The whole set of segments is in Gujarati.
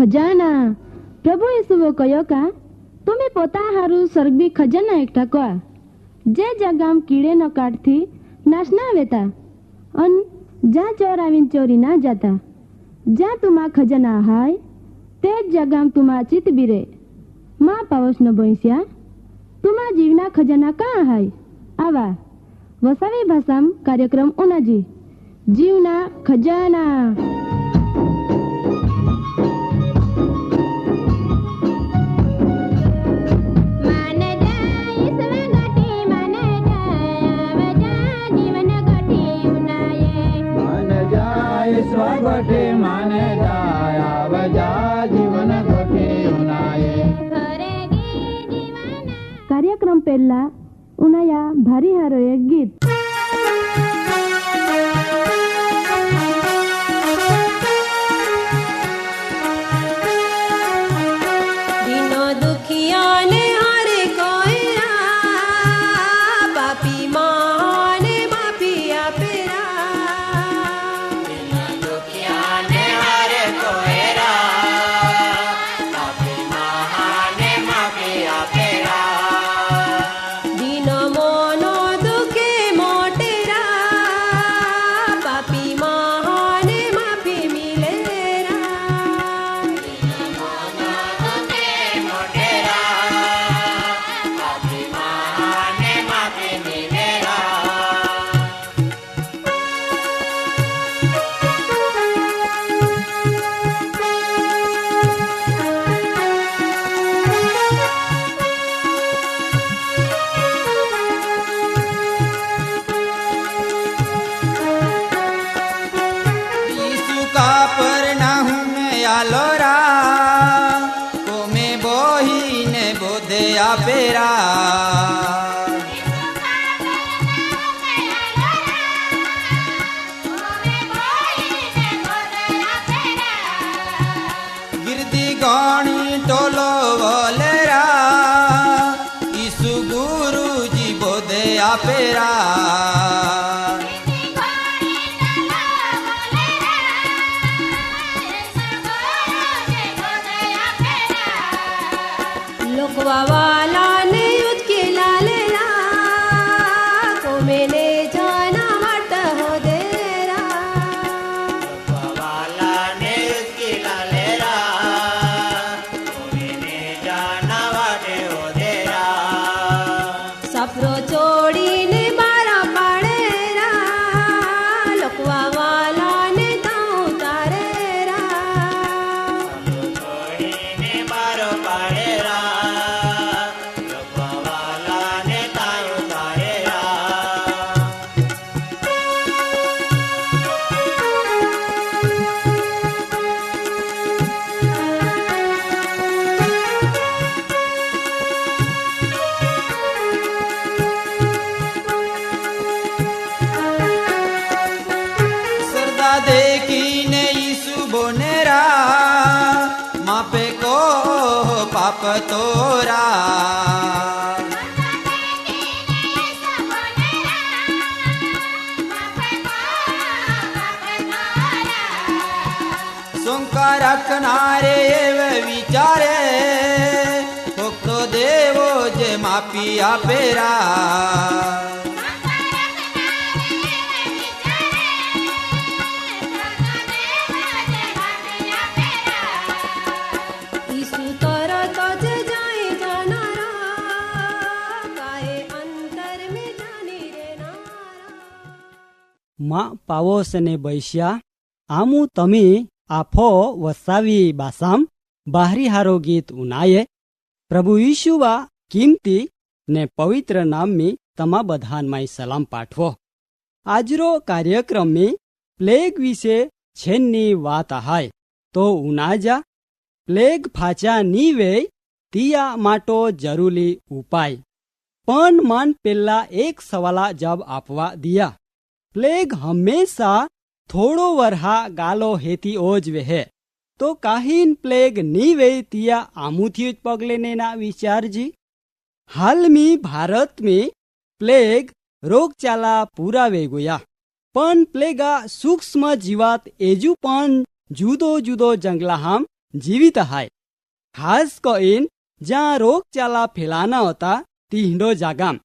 खजाना प्रभु यीशुओ कयो का तुम्हें पोता हारू स्वर्गीय खजाना एकठा कोआ जे जगाम कीड़े न काटती नाश ना वेता अन जा चोर आवीन चोरी ना जाता जा तुमा खजाना हाय ते जगाम तुमा चित बीरे माँ पावस न बोईस्या तुमा जीवना खजाना कहाँ हाय आवा वसावी भाषाम कार्यक्रम ओनाजी जीवना खजाना। स्वगटे माने जाया बजा जीवन गटे उनाये कार्यक्रम पहला उनाया भारी हारो एक गीत पेरा गिरदी गाणी टोलो बोलेरा ईसु गुरु जी बोधे आपेरा वाला ने युद्ध के लालेरा को मैंने जाना मत हो देरा वाला ने युद्ध के लालेरा को मैंने जाना मत हो देरा सफरो चोड़ी ने बारा पड़ेरा लोकवा वाला ने ताऊ तारेरा सफरो चोड़ी ने बारा पड़ेरा देखीने यीशु बोनेरा मापे को पाप तोरा सोंकार रखनारे विचारे तो देवो जे मापिया पेरा માં પાવોસ ને બૈસ્યા આમું તમે આફો વસાવી બાસામ બાહરી હારો ગીત ઉનાયે પ્રભુ ઈશુવા કિંમતી ને પવિત્ર નામની તમા બધાન સલામ પાઠવો આજરો કાર્યક્રમ में પ્લેગ વિશે છેનની વાત આહાય તો ઉનાજા પ્લેગ ફાચા ની વે તિયા માટો જરૂરી ઉપાય પણ મન પેલા એક સવાલા જવાબ આપવા દિયા प्लेग हमेशा थोड़ो वरहा गालो हेती ओज वेहे तो काहीन प्लेग नी वे तिया आमुथी पगले ने ना विचार जी हाल में भारत में प्लेग रोगचाला पूरा वे गोया पण प्लेगा सूक्ष्म जीवात एजू पण जुदो जुदो जंगला हम જીવિત હાય. ખાસ કરીને જ્યાં રોગચાલા ફેલાના હતા તીંડો જાગામ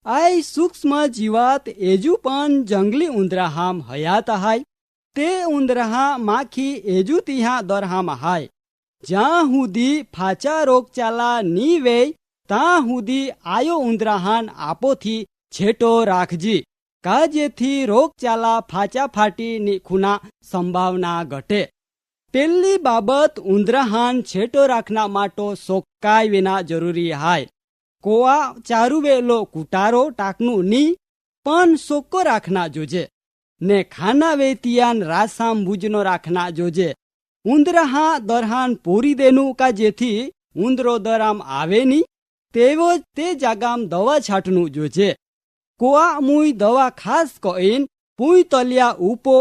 આય સૂક્ષ્મ જીવાત એજુ પણ જંગલી ઉંદરાહામ હયાત હાય. તે ઉંદરાહા માખી એજુ તિહા દરહામ હાય. જ્યાં સુધી ફાચા રોગચાલા ની વેય ત્યાં સુધી આયો ઉંદરાહાન આપોથી છેટો રાખજી, કા જેથી રોગચાલા ફાચા ફાટી ખૂના સંભાવના ઘટે. પેલી બાબત ઉંદરાહાન છેટો રાખના માટો સોકાય વિના જરૂરી હાય. કોવા ચારુવેલો કુટારો ટાકનું ની પણ સોકો રાખના જોજે ને ખાના વેતિયાન રાસામ ભુજનો રાખના જોજે. ઉંદરાહા દરહાન પૂરી દેનું કા જેથી ઉંદરો દરામ આવે ની તેવો જ તે જાગામ દવા છાટનું જોજે. કોવા મુઈ દવા ખાસ કહીન પુઈ તલિયા ઉપો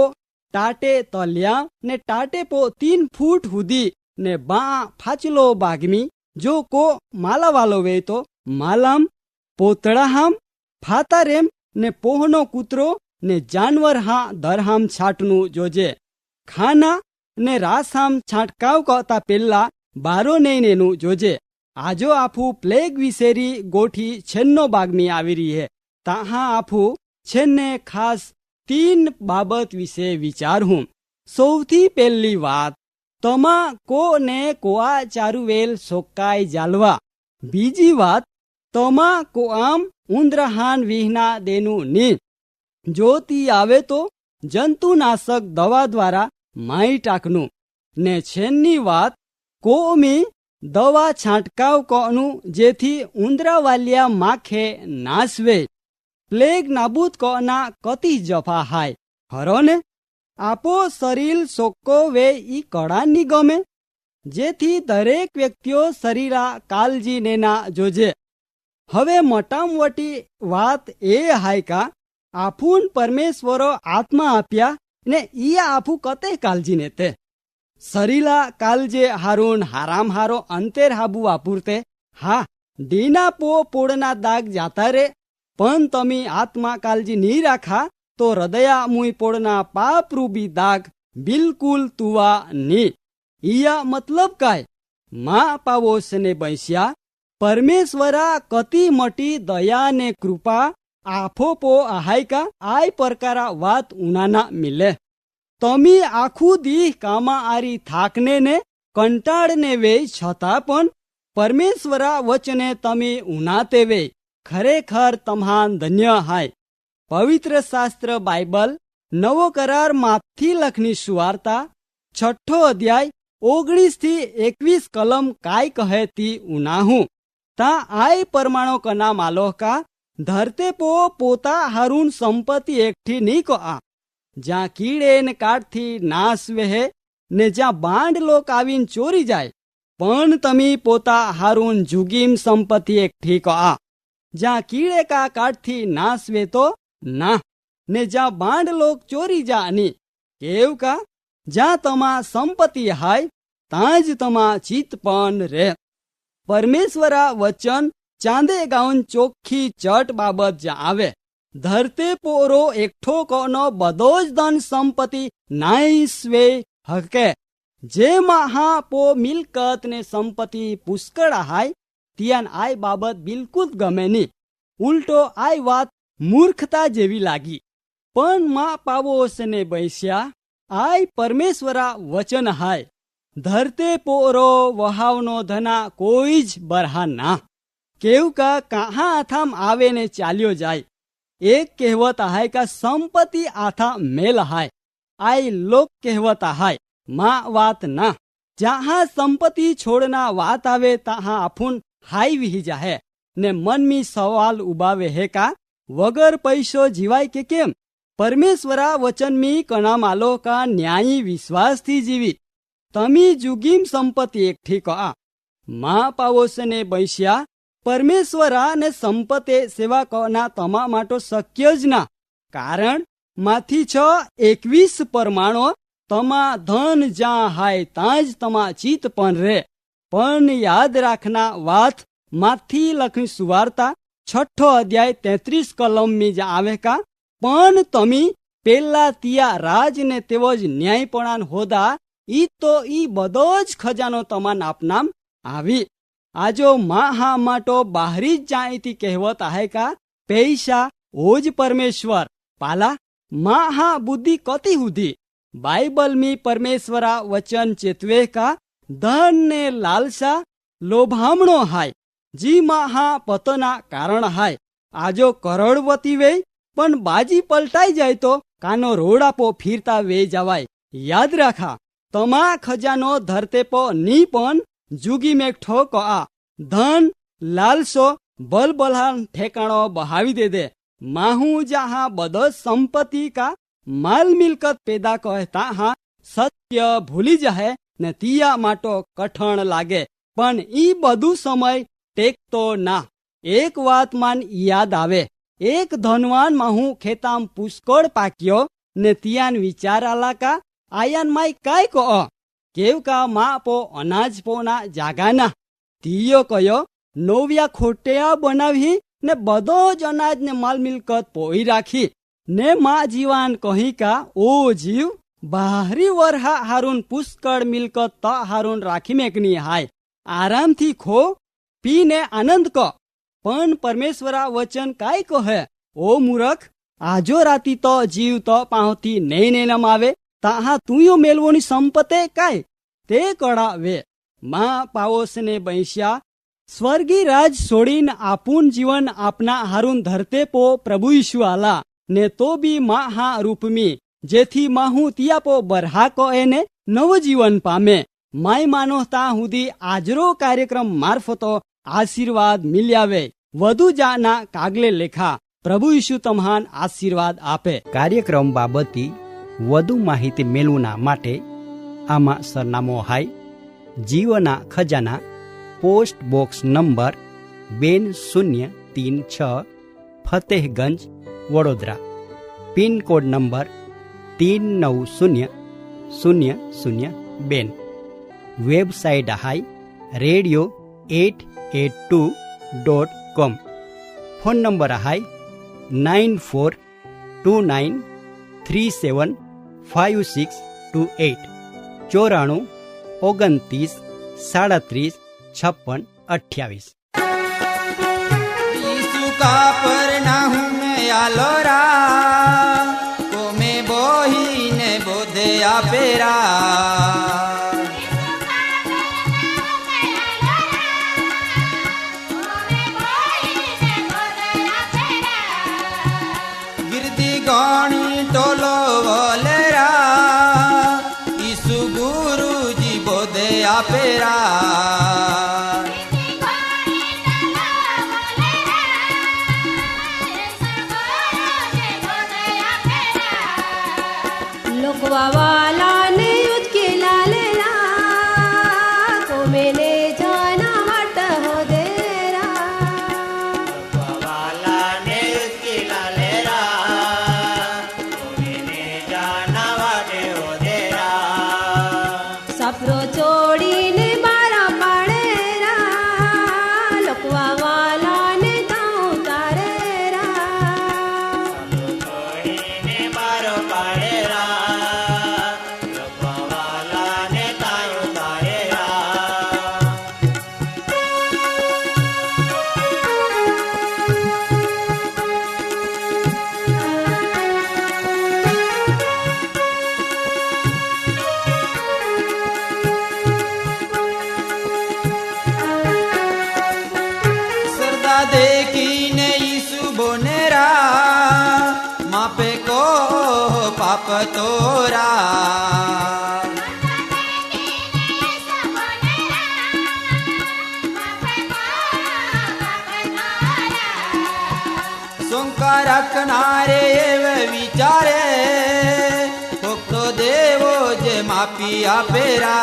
ટાટે તલિયા ને ટાટે પો 3 ફૂટ સુધી ને બા ફાચલો બાગમી. જો કો માલાવાલો વે તો માલામ પોતળાહામ ફાતારેમ ને પોહનો કૂતરો ને જાનવર હા દરહામ છાટનું જોજે. ખાના ને રાસામ છાંટકાવ કરતા પેલા બારો નૈનેનું જોજે. આજો આફું પ્લેગ વિશેરી ગોઠી છેન્નો બાગમી આવી રહી હે. તાહા આફું છેન્ને ખાસ 3 બાબત વિશે વિચારું. સૌથી પહેલી વાત, તમા કો ને કોઆ ચારુવેલ સોકાય જાલવા. બીજી વાત, તમા કો આમ ઉંદરાહાન વિહના દેનું ની. જોતી આવે તો જંતુનાશક દવા દ્વારા માઈ ટાકનું. ને છેલ્લી વાત, કોમી દવા છાંટકાવ કોનું જેથી ઉંદરાવાલિયા માખે નાસવે. પ્લેગ નાબૂદ કોના કતી જફા હાય ખરો ને. આપો શરીર સોકો વે ઈ કળાની ગમે, જેથી દરેક વ્યક્તિઓ શરીરા કાળજી નેના જોજે. હવે મોટામોટી વાત એ હાય કા આફૂન પરમેશ્વરો આત્મા આપ્યા ને ઈ આફું કતે કાળજી ને તે શરીલા કાલજે હાरून હારામ હારો અંતેર હાબુ વાપુરતે. હા, દીના પો પોળના દાગ જાતા રે, પણ તમે આત્મા કાળજી નહીં રાખા તો હૃદયા મુઈ પોળના પાપ રૂબી દાગ બિલકુલ તુવા ની. ઈયા મતલબ કાય માં પાવોસને બૈસ્યા પરમેશ્વરા કતી મટી દયા ને કૃપા આફો પો આહાયકા આય પરકારા વાત ઉનાના મિલે. તમે આખું દીહ કામા આરી થાકને ને કંટાળને વે છતાં પણ પરમેશ્વરા વચને તમે ઉનાતે વે ખરેખર તમાન ધન્ય હાય. પવિત્ર શાસ્ત્ર બાઇબલ નવો કરાર માથી લખની સુવાર્તા 6 અધ્યાય 19 થી 21 કલમ કાય કહે તી ઉનાહું. તા આય પરમાણો કના માલોકા ધરતે પો પોતા હાरून સંપત્તિ એકઠી ની કોઆ, જ્યાં કીડે ને કાઠથી નાશ વેહે ને જ્યાં બાંડ લોક આવીને ચોરી જાય. પણ તમે પોતા હાरून જુગીમ સંપત્તિ એકઠી કોઆ, જ્યાં કીડે કા કાઠથી નાશ વેતો ના ને જ્યાં બાંડ લોક ચોરી જા ની. કેવું કા જ્યાં તમા સંપત્તિ હાય ત્યાં જ તમા ચિત્ત પણ રે. પરમેશ્વરા વચન ચાંદે ગાઉન ચોખ્ખી ચટ બાબત જ્યાં આવે. ધરતે પોરો એકઠો કોનો બધો જ ધન સંપત્તિ નાઈસ્વે હકે. જે મહા પો મિલકત ને સંપત્તિ પુષ્કળ હાય ત્યાં આય બાબત બિલકુલ ગમે ની. ઉલટો આય વાત મૂર્ખતા જેવી લાગી. પણ માં પાવોસને બૈસ્યા આય પરમેશ્વરા વચન હાય. ધરતે પોરો વહાવનો ધના કોઈ જ બરહા ના. કેવું કા કાહા આથામ આવે ને ચાલ્યો જાય. એક કહેવત હાય કા સંપત્તિ આથા મેલ હાય. આય લોક કહેવત હાય માં વાત ના. જહાં સંપત્તિ છોડના વાત આવે તહાં આફૂન હાઈ વિહી જાહે ને મનમી સવાલ ઉબાવે હે કા વગર પૈસો જીવાય કે કેમ. પરમેશ્વરા વચનમી કણા માલો કા ન્યાયી વિશ્વાસથી જીવિત. તમે જુગીમ સંપત્તિ એકઠી કા માં પાવોસને બૈસ્યા પરમેશ્વરા ને સંપતે સેવા કના તમા માટો શક્ય જ ના. કારણ માંથી 6:21 પરમાણો તમા ધન જ્યાં હાય ત્યાં જ તમા ચિત્ત પણ રે. પણ યાદ રાખના વાત માંથી લખી સુવાર્તા 6 અધ્યાય 33 કલમની જ્યાં આવે કા પણ તમે પેલા તિયા રાજ ને તેવો જ ન્યાયપણાન હોદા ઈ તો ઈ બધો જ ખજાનો તમાન આપનામ આવી. આજો માં હા માટો બહારી જ જાણીતી કહેવત आहे का પૈસા ઓજ પરમેશ્વર પાલા માં હા બુદ્ધિ કતી હુધી. બાઇબલ મી પરમેશ્વરા વચન ચેતવે का ધન ને લાલસા લોભામણો હાય જી માં હા પતના કારણ હાય. આજો કરોડવતી વે પણ બાજી પલટાઈ જાય તો કાનો રોડાપો ફીરતા વે જવાય. યાદ રાખા તમા ખજાનો ધરતે પો ની પણ જુગી મેઠો કો આ ધન લાલસો બલબલાન ઠેકાણો બહાવી દે દે. માહુ જહા બધો સંપત્તિ કા માલ મિલકત પેદા કહેતા હા સત્ય ભૂલી જાય ને તિયા માટો કઠણ લાગે પણ ઈ બધું સમય ટેકતો ના. એક વાત માન યાદ આવે. એક ધનવાન માહુ ખેતામ પુષ્કળ પાક્યો ને તિયાન વિચાર આલા કા આયાન માય કાય કો કેવ કા મા પો અનાજ પોના જાગાના તિયો કયો નોવિયા ખોટિયા બનાવી ને બધો જ અનાજ ને માલ મિલકત પોઈ રાખી ને મા જીવાન કહી કા ઓ જીવ બાહરી વરહા હારુન પુષ્કળ મિલકત ત હારુન રાખી મેકની હાય આરામથી ખો પીને આનંદ કો. પણ પરમેશ્વરા વચન કાય કહે ઓ મૂરખ આજો રાતી તો જીવ તો પાહોથી નહીં નેનમ આવે તાહા તુંયો મેલવોની સંપતે કાય તે કળા વે. માં પાવોસને બૈસ્યા સ્વર્ગી રાજ છોડીને આપૂન જીવન આપના હારુન ધરતે પો પ્રભુ ઈશુ આલા ને તો બી માં હા રૂપમી જેથી માહું તિયાપો બરહા કો એને નવજીવન પામે. માય માનો તા સુધી આજરો કાર્યક્રમ મારફતો આશીર્વાદ મિલ્યાવે. વધુ જાના કાગલે લેખા. પ્રભુ ઈશુ તમહાન આશીર્વાદ આપે. કાર્યક્રમ બાબતી વધુ માહિતી મેળવના માટે આમાં સરનામો હાય જીવના ખજાના post box number 2036 Fatehganj Vadodara pincode number 390002. Website હાય radio882.com. ફોન નંબર હાય 9429375628 94 29 37 56 28. यीशु का परनाहुम आलोरा को में बोही ने बोधे आपेरा गिरदी गणी टोलो वोलेरा यीशु गुरुजी बोधे आपेरा लोकवा वाला ने उसके लालेला को मैंने जाना वाट हो देरा वाला ने उसकी लालेरा मैंने जाना वाटे हो देरा सफरो छोड़ीने बारा पाड़ेरा लोकवा वाला ने ताऊ तारेरा छोड़ीने बारो पाड़ेरा वाला ने तायो तारेरा सरदा देखीने यीशु बोनेरा मापे को पाप तोरा सोंका रखनारे एव विचारे भक्तो देवो जे मापी आपेरा